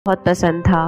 बहुत पसंद था।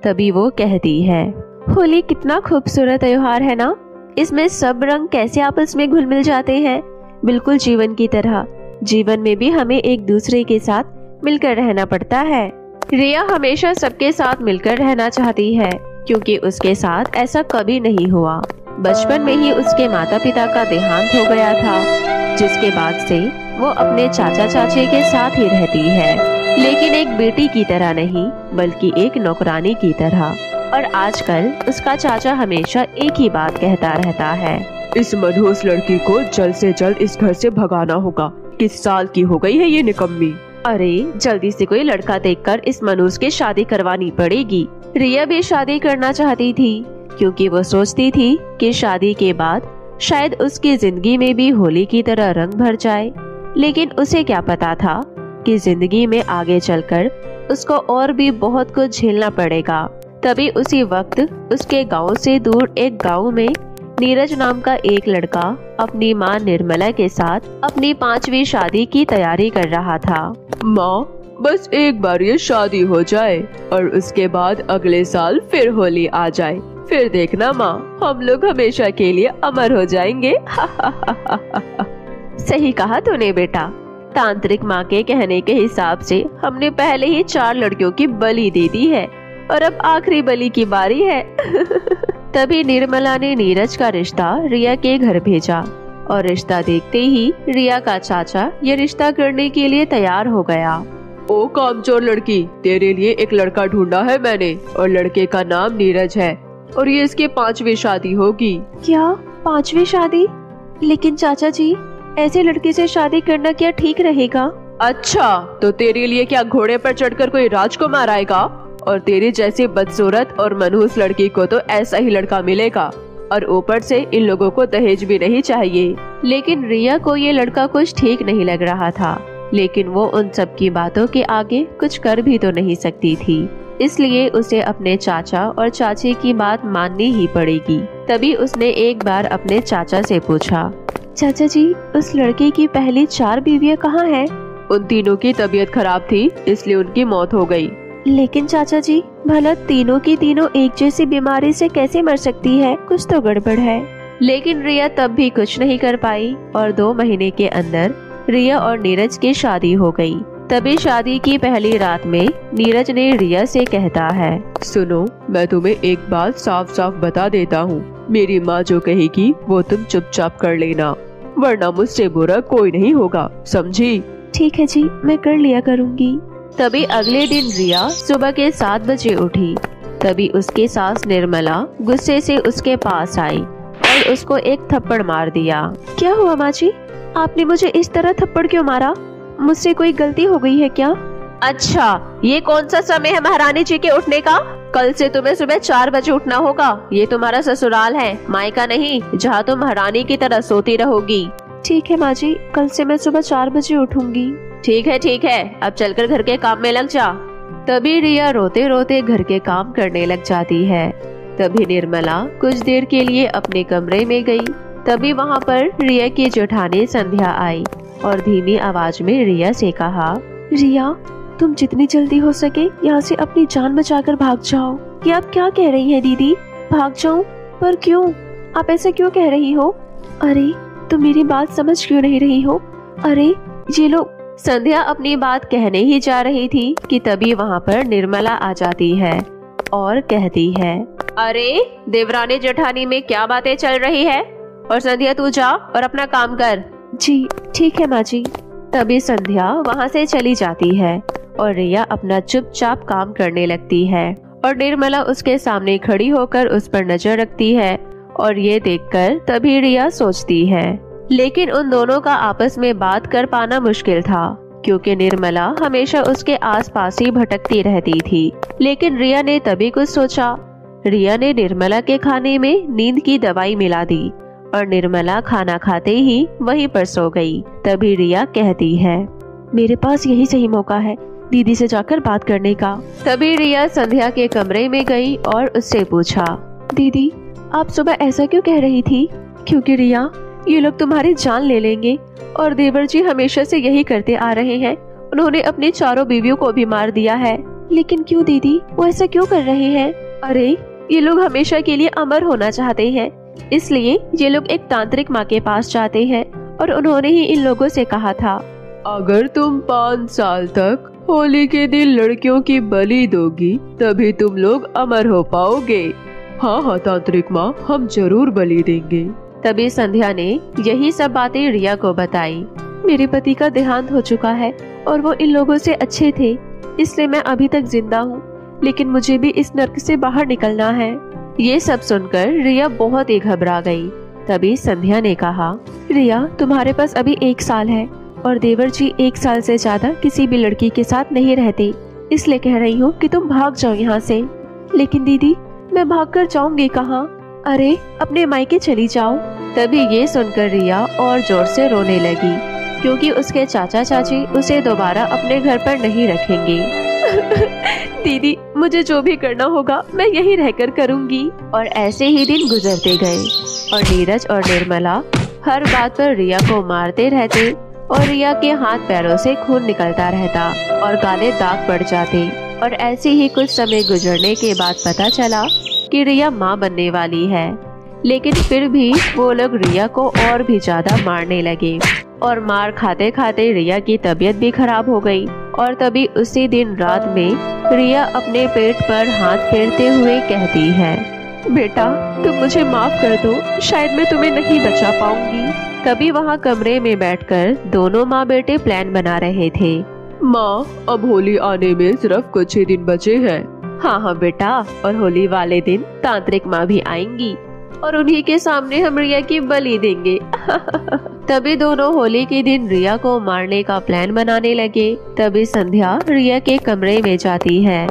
तभी वो कहती है, होली कितना खूबसूरत त्योहार है ना। इसमें सब रंग कैसे आपस में घुल मिल जाते हैं, बिल्कुल जीवन की तरह। जीवन में भी हमें एक दूसरे के साथ मिलकर रहना पड़ता है। रिया हमेशा सबके साथ मिलकर रहना चाहती है, क्योंकि उसके साथ ऐसा कभी नहीं हुआ। बचपन में ही उसके माता पिता का देहांत हो गया था, जिसके बाद से वो अपने चाचा चाची के साथ ही रहती है, लेकिन एक बेटी की तरह नहीं, बल्कि एक नौकरानी की तरह। और आजकल उसका चाचा हमेशा एक ही बात कहता रहता है, इस मनहूस लड़की को जल्द से जल्द इस घर से भगाना होगा। किस साल की हो गई है ये निकम्मी। अरे जल्दी से कोई लड़का देखकर इस मनहूस की शादी करवानी पड़ेगी। रिया भी शादी करना चाहती थी, क्योंकि वो सोचती थी कि शादी के बाद शायद उसकी जिंदगी में भी होली की तरह रंग भर जाए। लेकिन उसे क्या पता था कि जिंदगी में आगे चलकर उसको और भी बहुत कुछ झेलना पड़ेगा। तभी उसी वक्त उसके गांव से दूर एक गांव में नीरज नाम का एक लड़का अपनी मां निर्मला के साथ अपनी 5वीं शादी की तैयारी कर रहा था। माँ, बस एक बार ये शादी हो जाए और उसके बाद अगले साल फिर होली आ जाए, फिर देखना माँ, हम लोग हमेशा के लिए अमर हो जाएंगे। सही कहा तूने बेटा। तांत्रिक माँ के कहने के हिसाब से हमने पहले ही 4 लड़कियों की बलि दे दी है, और अब आखिरी बलि की बारी है। तभी निर्मला ने नीरज का रिश्ता रिया के घर भेजा, और रिश्ता देखते ही रिया का चाचा ये रिश्ता करने के लिए तैयार हो गया। ओ कामचोर लड़की, तेरे लिए एक लड़का ढूंढा है मैंने, और लड़के का नाम नीरज है, और ये इसकी 5वीं शादी होगी। क्या 5वीं शादी? लेकिन चाचा जी, ऐसे लड़के से शादी करना क्या ठीक रहेगा? अच्छा, तो तेरे लिए क्या घोड़े पर चढ़कर कोई राजकुमार आएगा, और तेरी जैसी बदसूरत और मनहूस लड़की को तो ऐसा ही लड़का मिलेगा, और ऊपर से इन लोगों को दहेज भी नहीं चाहिए। लेकिन रिया को ये लड़का कुछ ठीक नहीं लग रहा था, लेकिन वो उन सब की बातों के आगे कुछ कर भी तो नहीं सकती थी, इसलिए उसे अपने चाचा और चाची की बात माननी ही पड़ेगी। तभी उसने एक बार अपने चाचा से पूछा, चाचा जी, उस लड़के की पहली 4 बीवियां कहाँ हैं? उन तीनों की तबीयत खराब थी, इसलिए उनकी मौत हो गई। लेकिन चाचा जी, भला तीनों की तीनों एक जैसी बीमारी से कैसे मर सकती है? कुछ तो गड़बड़ है। लेकिन रिया तब भी कुछ नहीं कर पाई, और 2 महीने के अंदर रिया और नीरज की शादी हो गई। तभी शादी की पहली रात में नीरज ने रिया से कहता है, सुनो, मैं तुम्हें एक बात साफ साफ बता देता हूँ, मेरी माँ जो कहेगी वो तुम चुपचाप कर लेना, वरना मुझसे बुरा कोई नहीं होगा, समझी? ठीक है जी, मैं कर लिया करूँगी। तभी अगले दिन रिया सुबह के 7 बजे उठी। तभी उसकी सास निर्मला गुस्से से उसके पास आई और उसको एक थप्पड़ मार दिया। क्या हुआ माँ जी, आपने मुझे इस तरह थप्पड़ क्यों मारा? मुझसे कोई गलती हो गई है क्या? अच्छा, ये कौन सा समय है महारानी जी के उठने का? कल से तुम्हें सुबह 4 बजे उठना होगा। ये तुम्हारा ससुराल है, मायका नहीं, जहाँ तुम महारानी की तरह सोती रहोगी। ठीक है माँ जी, कल से मैं सुबह 4 बजे उठूंगी। ठीक है, अब चलकर घर के काम में लग जा। तभी रिया रोते रोते घर के काम करने लग जाती है। तभी निर्मला कुछ देर के लिए अपने कमरे में गई। तभी वहाँ पर रिया की जेठानी संध्या आई और धीमी आवाज में रिया से कहा, रिया, तुम जितनी जल्दी हो सके यहाँ से अपनी जान बचाकर भाग जाओ। ये आप क्या कह रही हैं दीदी? भाग जाऊं? पर क्यों? आप ऐसा क्यों कह रही हो? अरे, तुम मेरी बात समझ क्यों नहीं रही हो? अरे ये लोग। संध्या अपनी बात कहने ही जा रही थी कि तभी वहाँ पर निर्मला आ जाती है और कहती है, अरे देवरानी जेठानी में क्या बातें चल रही है? और संध्या, तू जा और अपना काम कर। जी ठीक है माँ जी। तभी संध्या वहाँ से चली जाती है और रिया अपना चुपचाप काम करने लगती है और निर्मला उसके सामने खड़ी होकर उस पर नजर रखती है। और ये देखकर तभी रिया सोचती है, लेकिन उन दोनों का आपस में बात कर पाना मुश्किल था, क्योंकि निर्मला हमेशा उसके आसपास ही भटकती रहती थी। लेकिन रिया ने तभी कुछ सोचा। रिया ने निर्मला के खाने में नींद की दवाई मिला दी और निर्मला खाना खाते ही वहीं पर सो गई। तभी रिया कहती है, मेरे पास यही सही मौका है दीदी से जाकर बात करने का। तभी रिया संध्या के कमरे में गई और उससे पूछा, दीदी आप सुबह ऐसा क्यों कह रही थी? क्योंकि रिया, ये लोग तुम्हारी जान ले लेंगे और देवर जी हमेशा से यही करते आ रहे हैं। उन्होंने अपनी चारों बीवियों को भी मार दिया है। लेकिन क्यों दीदी, वो ऐसा क्यों कर रहे हैं? अरे ये लोग हमेशा के लिए अमर होना चाहते हैं, इसलिए ये लोग एक तांत्रिक माँ के पास जाते हैं और उन्होंने ही इन लोगों से कहा था, अगर तुम 5 साल तक होली के दिन लड़कियों की बलि दोगी तभी तुम लोग अमर हो पाओगे। हाँ हाँ तांत्रिक माँ, हम जरूर बलि देंगे। तभी संध्या ने यही सब बातें रिया को बताई। मेरे पति का देहांत हो चुका है और वो इन लोगों से अच्छे थे, इसलिए मैं अभी तक जिंदा हूँ, लेकिन मुझे भी इस नर्क से बाहर निकलना है। ये सब सुनकर रिया बहुत ही घबरा गई। तभी संध्या ने कहा, रिया तुम्हारे पास अभी 1 साल है और देवर जी 1 साल से ज्यादा किसी भी लड़की के साथ नहीं रहते, इसलिए कह रही हूँ कि तुम भाग जाओ यहाँ से। लेकिन दीदी मैं भागकर जाऊंगी कहाँ? अरे अपने मायके चली जाओ। तभी ये सुनकर रिया और जोर से रोने लगी, क्योंकि उसके चाचा चाची उसे दोबारा अपने घर पर नहीं रखेंगे। दीदी मुझे जो भी करना होगा मैं यहीं रहकर करूंगी। और ऐसे ही दिन गुजरते गए और नीरज और निर्मला हर बात पर रिया को मारते रहते और रिया के हाथ पैरों से खून निकलता रहता और काले दाग पड़ जाते। और ऐसे ही कुछ समय गुजरने के बाद पता चला कि रिया माँ बनने वाली है, लेकिन फिर भी वो लोग रिया को और भी ज्यादा मारने लगे और मार खाते खाते रिया की तबीयत भी खराब हो गई। और तभी उसी दिन रात में रिया अपने पेट पर हाथ फेरते हुए कहती है, बेटा तुम मुझे माफ कर दो, शायद मैं तुम्हें नहीं बचा पाऊंगी। तभी वहाँ कमरे में बैठकर दोनों माँ बेटे प्लान बना रहे थे। माँ अब होली आने में सिर्फ कुछ ही दिन बचे हैं। हाँ हाँ बेटा, और होली वाले दिन तांत्रिक माँ भी आएंगी और उन्हीं के सामने हम रिया की बलि देंगे। तभी दोनों होली के दिन रिया को मारने का प्लान बनाने लगे। तभी संध्या रिया के कमरे में जाती है।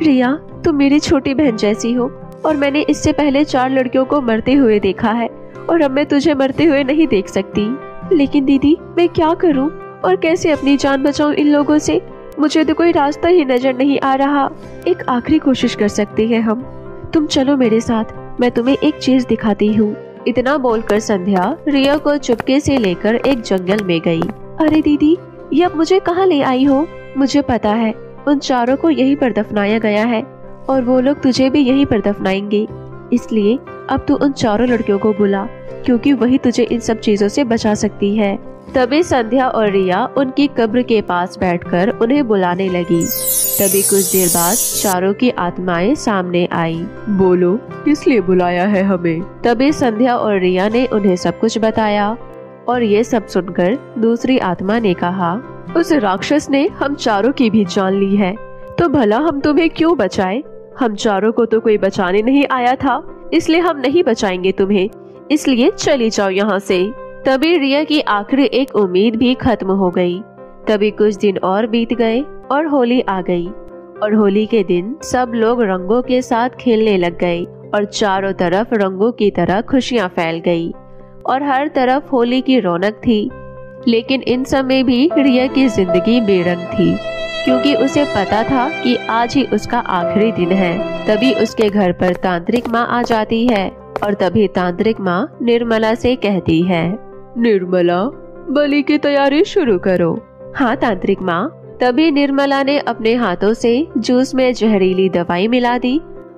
रिया तुम मेरी छोटी बहन जैसी हो और मैंने इससे पहले 4 लड़कियों को मरते हुए देखा है और अब मैं तुझे मरते हुए नहीं देख सकती। लेकिन दीदी मैं क्या करूं और कैसे अपनी जान बचाऊं इन लोगों से? मुझे तो कोई रास्ता ही नजर नहीं आ रहा। एक आखिरी कोशिश कर सकते हैं हम, तुम चलो मेरे साथ, मैं तुम्हें एक चीज दिखाती हूँ। इतना बोलकर संध्या रिया को चुपके से लेकर एक जंगल में गई। अरे दीदी ये अब मुझे कहाँ ले आई हो? मुझे पता है उन 4 को यहीं पर दफनाया गया है और वो लोग तुझे भी यहीं पर दफनाएंगे, इसलिए अब तू उन 4 लड़कियों को बुला, क्योंकि वही तुझे इन सब चीजों से बचा सकती है। तभी संध्या और रिया उनकी कब्र के पास बैठकर उन्हें बुलाने लगी। तभी कुछ देर बाद 4 की आत्माएं सामने आई। बोलो किस लिए बुलाया है हमें? तभी संध्या और रिया ने उन्हें सब कुछ बताया और ये सब सुनकर दूसरी आत्मा ने कहा, उस राक्षस ने हम 4 की भी जान ली है, तो भला हम तुम्हें क्यों बचाए? हम 4 को तो कोई बचाने नहीं आया था, इसलिए हम नहीं बचाएंगे तुम्हें, इसलिए चली जाओ यहाँ से। तभी रिया की आखिरी एक उम्मीद भी खत्म हो गई। तभी कुछ दिन और बीत गए और होली आ गई और होली के दिन सब लोग रंगों के साथ खेलने लग गए और चारों तरफ रंगों की तरह खुशियां फैल गई और हर तरफ होली की रौनक थी। लेकिन इन समय भी रिया की जिंदगी बेरंग थी, क्योंकि उसे पता था कि आज ही उसका आखिरी दिन है। तभी उसके घर पर तांत्रिक माँ आ जाती है और तभी तांत्रिक माँ निर्मला से कहती है, निर्मला बलि की तैयारी शुरू करो। हाँ तांत्रिक माँ। तभी निर्मला ने अपने हाथों से जूस में जहरीली दवाई मिला दी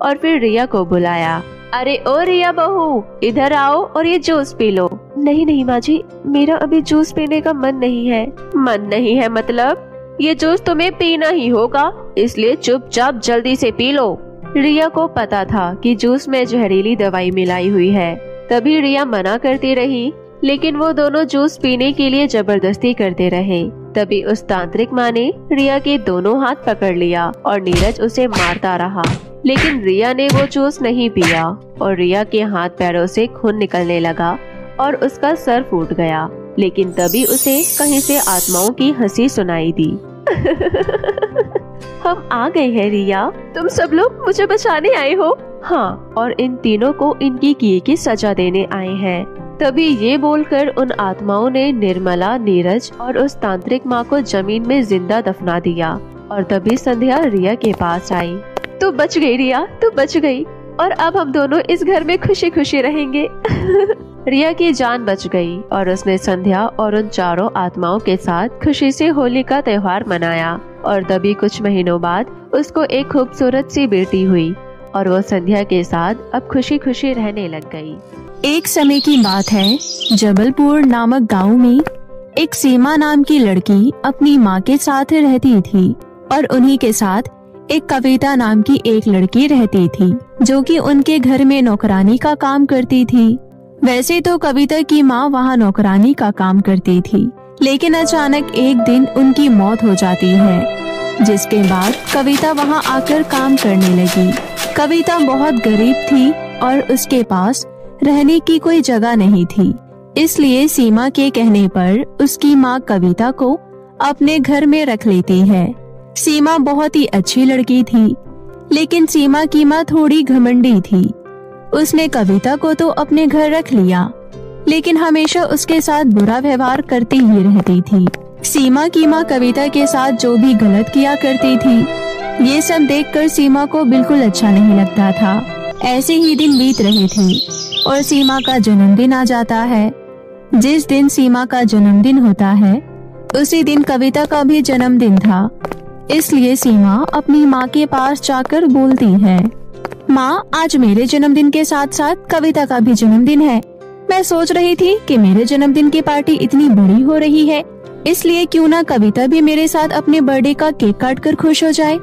और फिर रिया को बुलाया। अरे ओ रिया बहू, इधर आओ और ये जूस पी लो। नहीं नहीं माँ जी, मेरा अभी जूस पीने का मन नहीं है। मन नहीं है मतलब? ये जूस तुम्हें पीना ही होगा, इसलिए चुपचाप जल्दी से पी लो। रिया को पता था कि जूस में जहरीली दवाई मिलाई हुई है, तभी रिया मना करती रही, लेकिन वो दोनों जूस पीने के लिए जबरदस्ती करते रहे। तभी उस तांत्रिक माँ ने रिया के दोनों हाथ पकड़ लिया और नीरज उसे मारता रहा, लेकिन रिया ने वो जूस नहीं पिया और रिया के हाथ पैरों से खून निकलने लगा और उसका सर फूट गया। लेकिन तभी उसे कहीं से आत्माओं की हंसी सुनाई दी। हम आ गए हैं रिया, तुम सब लोग मुझे बचाने आए हो। हाँ, और इन तीनों को इनकी किए की सजा देने आए हैं। तभी ये बोलकर उन आत्माओं ने निर्मला, नीरज और उस तांत्रिक माँ को जमीन में जिंदा दफना दिया। और तभी संध्या रिया के पास आई। तू बच गई रिया, तू बच गई, और अब हम दोनों इस घर में खुशी खुशी रहेंगे। रिया की जान बच गई और उसने संध्या और उन चारों आत्माओं के साथ खुशी से होली का त्योहार मनाया। और तभी कुछ महीनों बाद उसको एक खूबसूरत सी बेटी हुई और वो संध्या के साथ अब खुशी खुशी रहने लग गई। एक समय की बात है, जबलपुर नामक गांव में एक सीमा नाम की लड़की अपनी माँ के साथ रहती थी और उन्हीं के साथ एक कविता नाम की एक लड़की रहती थी जो कि उनके घर में नौकरानी का काम करती थी। वैसे तो कविता की माँ वहाँ नौकरानी का काम करती थी, लेकिन अचानक एक दिन उनकी मौत हो जाती है, जिसके बाद कविता वहाँ आकर काम करने लगी। कविता बहुत गरीब थी और उसके पास रहने की कोई जगह नहीं थी, इसलिए सीमा के कहने पर उसकी माँ कविता को अपने घर में रख लेती है। सीमा बहुत ही अच्छी लड़की थी, लेकिन सीमा की माँ थोड़ी घमंडी थी। उसने कविता को तो अपने घर रख लिया, लेकिन हमेशा उसके साथ बुरा व्यवहार करती ही रहती थी। सीमा की माँ कविता के साथ जो भी गलत किया करती थी, ये सब देखकर सीमा को बिल्कुल अच्छा नहीं लगता था। ऐसे ही दिन बीत रहे थे और सीमा का जन्मदिन आ जाता है। जिस दिन सीमा का जन्मदिन होता है, उसी दिन कविता का भी जन्मदिन था, इसलिए सीमा अपनी माँ के पास जाकर बोलती है, माँ, आज मेरे जन्मदिन के साथ साथ कविता का भी जन्मदिन है। मैं सोच रही थी कि मेरे जन्मदिन की पार्टी इतनी बड़ी हो रही है, इसलिए क्यों ना कविता भी मेरे साथ अपने बर्थडे का केक काट कर खुश हो जाए।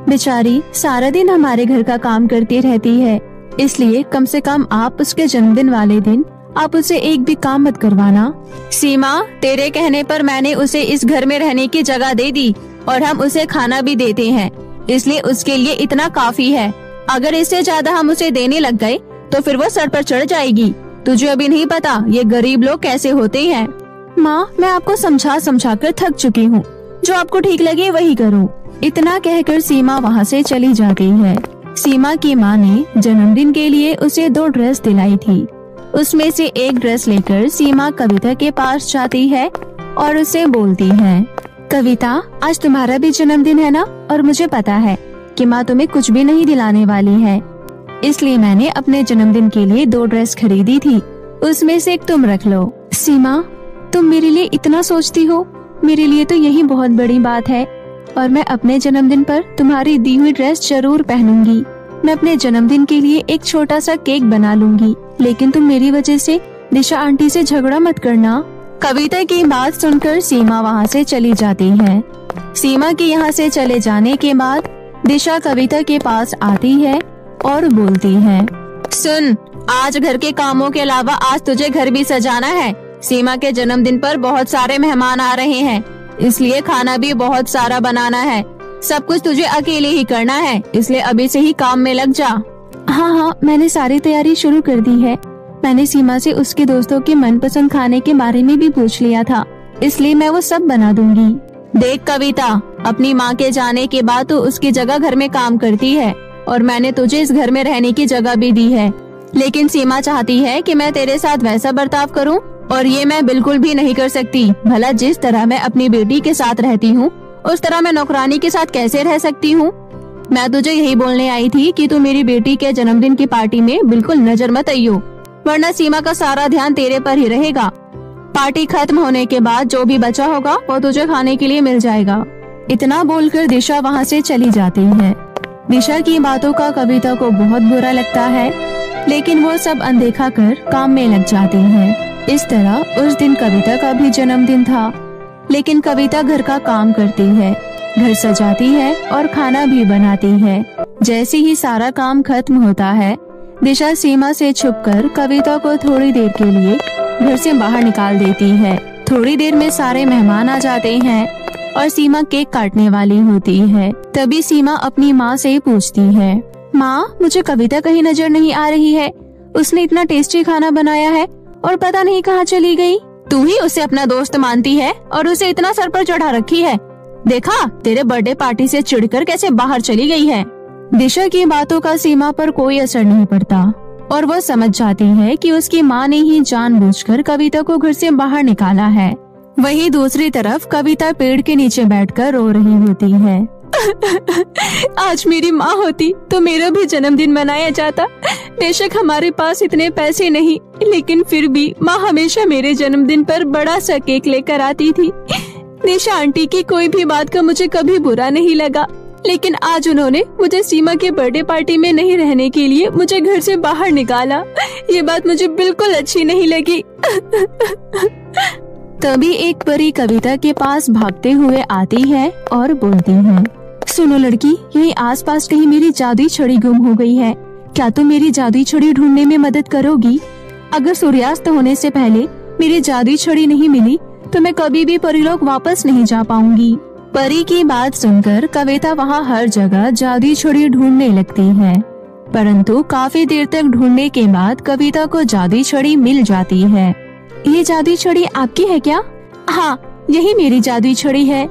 बेचारी सारा दिन हमारे घर का काम करती रहती है, इसलिए कम से कम आप उसके जन्मदिन वाले दिन आप उसे एक भी काम मत करवाना। सीमा, तेरे कहने पर मैंने उसे इस घर में रहने की जगह दे दी और हम उसे खाना भी देते हैं, इसलिए उसके लिए इतना काफी है। अगर इससे ज्यादा हम उसे देने लग गए तो फिर वो सर पर चढ़ जाएगी। तुझे अभी नहीं पता ये गरीब लोग कैसे होते हैं। माँ, मैं आपको समझा कर थक चुकी हूँ, जो आपको ठीक लगे वही करो। इतना कहकर सीमा वहाँ से चली जाती है। सीमा की माँ ने जन्मदिन के लिए उसे 2 ड्रेस दिलाई थी। उसमें से एक ड्रेस लेकर सीमा कविता के पास जाती है और उसे बोलती है, कविता, आज तुम्हारा भी जन्मदिन है ना, और मुझे पता है कि माँ तुम्हें कुछ भी नहीं दिलाने वाली है, इसलिए मैंने अपने जन्मदिन के लिए 2 ड्रेस खरीदी थी, उसमें से एक तुम रख लो। सीमा, तुम मेरे लिए इतना सोचती हो, मेरे लिए तो यही बहुत बड़ी बात है, और मैं अपने जन्मदिन पर तुम्हारी दी हुई ड्रेस जरूर पहनूंगी। मैं अपने जन्मदिन के लिए एक छोटा सा केक बना लूंगी, लेकिन तुम मेरी वजह से दिशा आंटी से झगड़ा मत करना। कविता की बात सुनकर सीमा वहाँ से चली जाती है। सीमा के यहाँ से चले जाने के बाद दिशा कविता के पास आती है और बोलती है, सुन, आज घर के कामों के अलावा आज तुझे घर भी सजाना है। सीमा के जन्मदिन पर बहुत सारे मेहमान आ रहे हैं, इसलिए खाना भी बहुत सारा बनाना है। सब कुछ तुझे अकेले ही करना है, इसलिए अभी से ही काम में लग जा। हाँ, मैंने सारी तैयारी शुरू कर दी है। मैंने सीमा से उसके दोस्तों के मनपसंद खाने के बारे में भी पूछ लिया था, इसलिए मैं वो सब बना दूंगी। देख कविता, अपनी माँ के जाने के बाद तो उसकी जगह घर में काम करती है और मैंने तुझे इस घर में रहने की जगह भी दी है, लेकिन सीमा चाहती है कि मैं तेरे साथ वैसा बर्ताव करूं, और ये मैं बिल्कुल भी नहीं कर सकती। भला जिस तरह मैं अपनी बेटी के साथ रहती हूँ, उस तरह मैं नौकरानी के साथ कैसे रह सकती हूँ। मैं तुझे यही बोलने आई थी कि तू मेरी बेटी के जन्मदिन की पार्टी में बिल्कुल नजर मत आइयो, वरना सीमा का सारा ध्यान तेरे पर ही रहेगा। पार्टी खत्म होने के बाद जो भी बचा होगा वो तुझे खाने के लिए मिल जाएगा। इतना बोलकर दिशा वहाँ से चली जाती है। दिशा की बातों का कविता को बहुत बुरा लगता है, लेकिन वो सब अनदेखा कर काम में लग जाती है। इस तरह उस दिन कविता का भी जन्मदिन था, लेकिन कविता घर का काम करती है, घर सजाती है और खाना भी बनाती है। जैसे ही सारा काम खत्म होता है, दिशा सीमा से छुपकर कविता को थोड़ी देर के लिए घर से बाहर निकाल देती है। थोड़ी देर में सारे मेहमान आ जाते हैं और सीमा केक काटने वाली होती है। तभी सीमा अपनी माँ से पूछती है, माँ, मुझे कविता कहीं नजर नहीं आ रही है। उसने इतना टेस्टी खाना बनाया है और पता नहीं कहाँ चली गई। तू ही उसे अपना दोस्त मानती है और उसे इतना सर पर चढ़ा रखी है। देखा, तेरे बर्थडे पार्टी से चिढ़कर कैसे बाहर चली गई है। दिशा की बातों का सीमा पर कोई असर नहीं पड़ता और वो समझ जाती है कि उसकी माँ ने ही जानबूझकर कविता को घर से बाहर निकाला है। वहीं दूसरी तरफ कविता पेड़ के नीचे बैठकर रो रही होती है। आज मेरी माँ होती तो मेरा भी जन्मदिन मनाया जाता, बेशक हमारे पास इतने पैसे नहीं, लेकिन फिर भी माँ हमेशा मेरे जन्मदिन पर बड़ा सा केक लेकर आती थी। निशा आंटी की कोई भी बात का मुझे कभी बुरा नहीं लगा, लेकिन आज उन्होंने मुझे सीमा के बर्थडे पार्टी में नहीं रहने के लिए मुझे घर से बाहर निकाला। ये बात मुझे बिल्कुल अच्छी नहीं लगी। तभी एक परी कविता के पास भागते हुए आती है और बोलती है, सुनो लड़की, यही आसपास कहीं मेरी जादुई छड़ी गुम हो गई है। क्या तुम मेरी जादुई छड़ी ढूंढने में मदद करोगी? अगर सूर्यास्त होने से पहले मेरी जादुई छड़ी नहीं मिली तो मैं कभी भी परीलोक वापस नहीं जा पाऊंगी। परी की बात सुनकर कविता वहाँ हर जगह जादुई छड़ी ढूंढने लगती है, परंतु काफी देर तक ढूंढने के बाद कविता को जादुई छड़ी मिल जाती है। ये जादुई छड़ी आपकी है क्या? हाँ, यही मेरी जादुई छड़ी है।